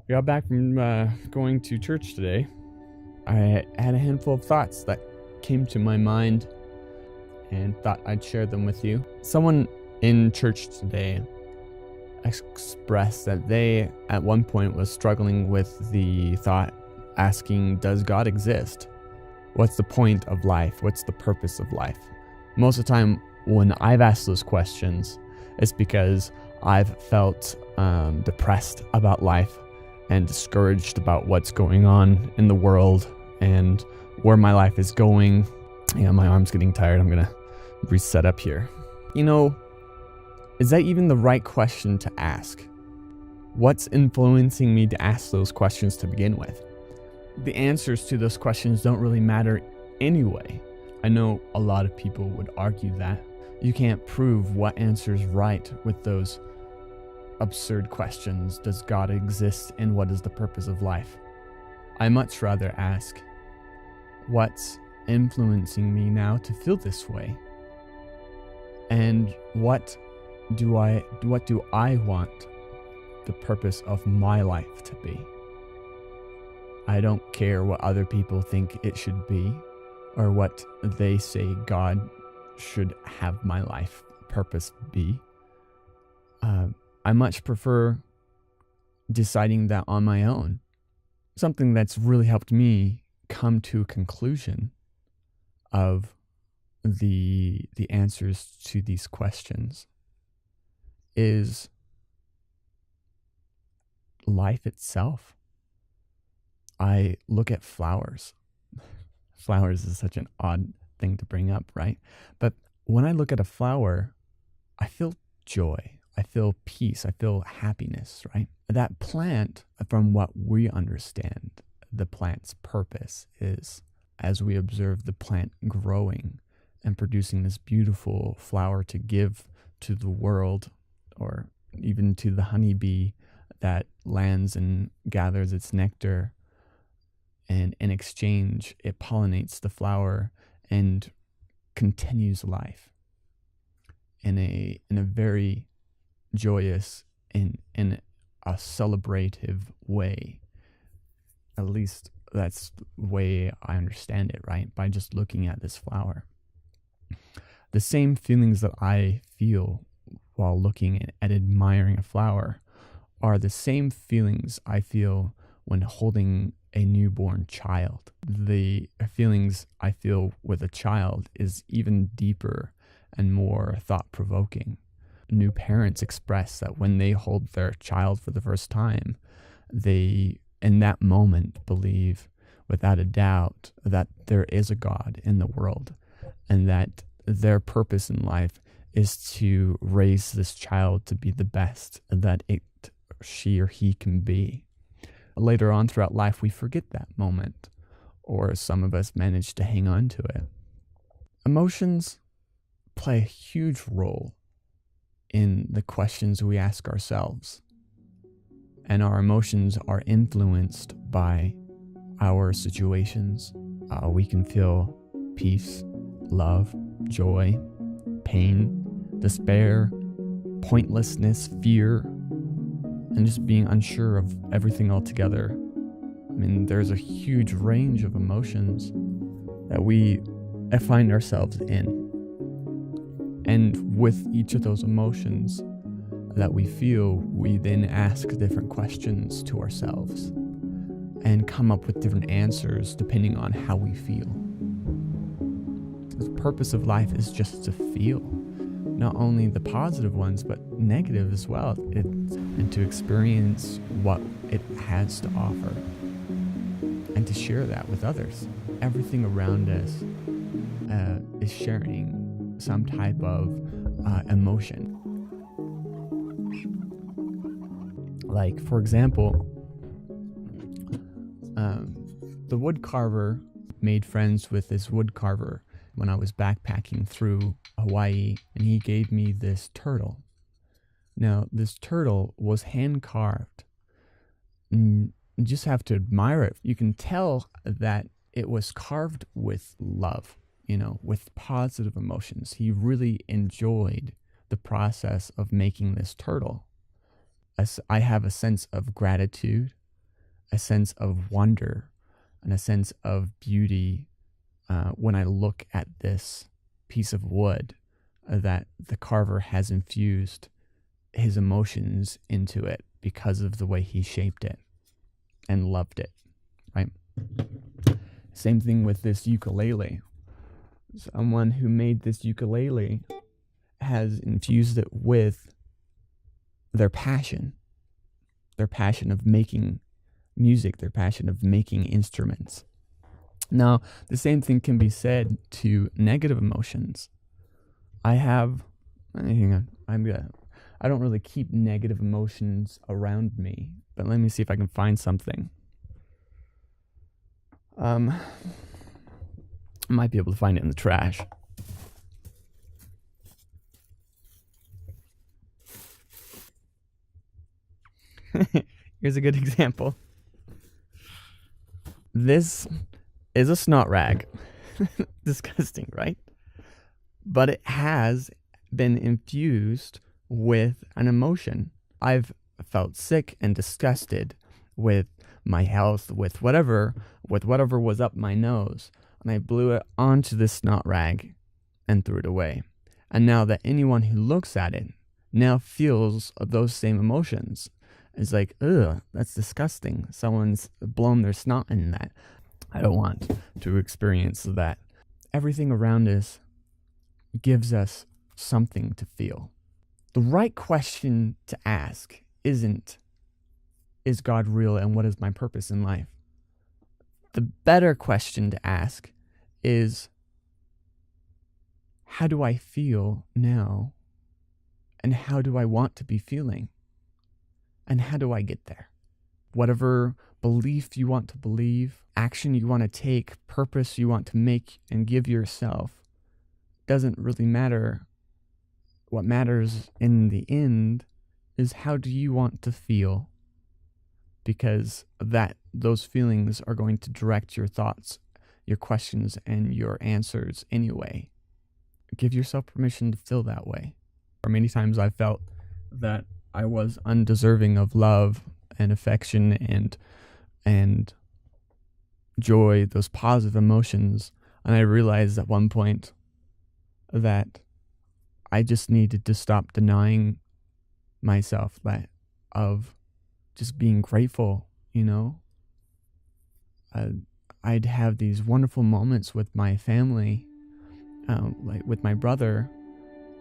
I got back from going to church today. I had a handful of thoughts that came to my mind and thought I'd share them with you. Someone in church today expressed that they, at one point, was struggling with the thought asking, does God exist? What's the point of life? What's the purpose of life? Most of the time when I've asked those questions, it's because I've felt depressed about life and discouraged about what's going on in the world and where my life is going. Yeah, my arm's getting tired. I'm gonna reset up here. Is that even the right question to ask? What's influencing me to ask those questions to begin with? The answers to those questions don't really matter anyway. I know a lot of people would argue that. You can't prove what answer's right with those absurd questions. Does God exist, and what is the purpose of life? I much rather ask, what's influencing me now to feel this way? And what do I want the purpose of my life to be? I don't care what other people think it should be or what they say God should have my life purpose be. I much prefer deciding that on my own. Something that's really helped me come to a conclusion of the answers to these questions is life itself. I look at flowers. Flowers is such an odd thing to bring up, right? But when I look at a flower, I feel joy. I feel peace. I feel happiness, right? That plant, from what we understand, the plant's purpose is, as we observe the plant growing and producing this beautiful flower to give to the world, or even to the honeybee that lands and gathers its nectar, and in exchange, it pollinates the flower and continues life in a very joyous, in a celebrative way. At least that's the way I understand it, right? By just looking at this flower. The same feelings that I feel while looking at admiring a flower are the same feelings I feel when holding a newborn child. The feelings I feel with a child is even deeper and more thought-provoking. New parents express that when they hold their child for the first time, they, in that moment, believe without a doubt that there is a God in the world, and that their purpose in life is to raise this child to be the best that she or he can be. Later on throughout life, we forget that moment, or some of us manage to hang on to it. Emotions play a huge role in the questions we ask ourselves, and our emotions are influenced by our situations. We can feel peace, love, joy, pain, despair, pointlessness, fear, and just being unsure of everything altogether. I mean, there's a huge range of emotions that we find ourselves in. And with each of those emotions that we feel, we then ask different questions to ourselves and come up with different answers depending on how we feel. The purpose of life is just to feel. Not only the positive ones, but negative as well, and to experience what it has to offer and to share that with others. Everything around us is sharing some type of emotion. Like, for example, the wood carver made friends with this wood carver when I was backpacking through Hawaii, and he gave me this turtle. Now, this turtle was hand carved. You just have to admire it. You can tell that it was carved with love, with positive emotions. He really enjoyed the process of making this turtle. As I have a sense of gratitude a sense of wonder and a sense of beauty when I look at this piece of wood that the carver has infused his emotions into it because of the way he shaped it and loved it, right? Same thing with this ukulele. Someone who made this ukulele has infused it with their passion of making music, their passion of making instruments. Now, the same thing can be said to negative emotions. I don't really keep negative emotions around me, but let me see if I can find something. I might be able to find it in the trash. Here's a good example. This is a snot rag. Disgusting, right? But it has been infused with an emotion. I've felt sick and disgusted with my health, with whatever was up my nose, and I blew it onto this snot rag and threw it away. And now that anyone who looks at it now feels those same emotions. It's like, ugh, that's disgusting. Someone's blown their snot in that. I don't want to experience that. Everything around us gives us something to feel. The right question to ask isn't, is God real and what is my purpose in life? The better question to ask is, how do I feel now? And how do I want to be feeling? And how do I get there? Whatever belief you want to believe, action you want to take, purpose you want to make and give yourself, doesn't really matter. What matters in the end is how do you want to feel? Because those feelings are going to direct your thoughts, your questions, and your answers anyway. Give yourself permission to feel that way. Or many times I felt that I was undeserving of love and affection and joy, those positive emotions. And I realized at one point that I just needed to stop denying myself that of just being grateful, I'd have these wonderful moments with my family, like with my brother,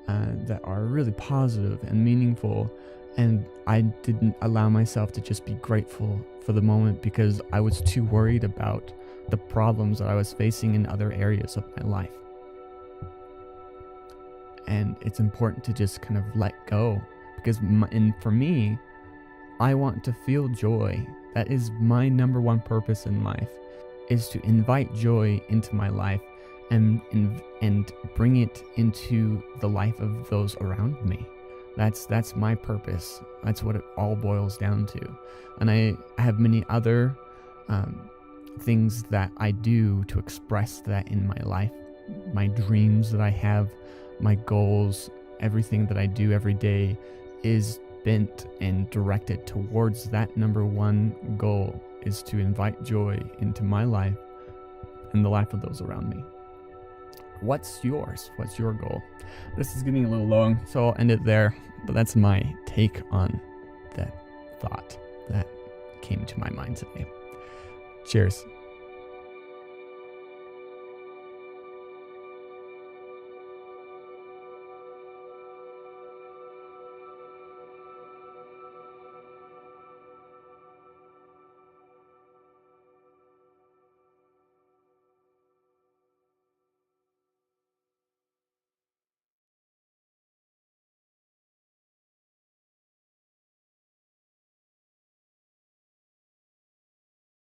that are really positive and meaningful. And I didn't allow myself to just be grateful for the moment because I was too worried about the problems that I was facing in other areas of my life. And it's important to just kind of let go because for me, I want to feel joy. That is my number one purpose in life, is to invite joy into my life and bring it into the life of those around me. That's my purpose. That's what it all boils down to. And I have many other things that I do to express that in my life. My dreams that I have, my goals, everything that I do every day is bent and directed towards that number one goal, is to invite joy into my life and the life of those around me. What's yours? What's your goal? This is getting a little long, so I'll end it there. But that's my take on that thought that came to my mind today. Cheers.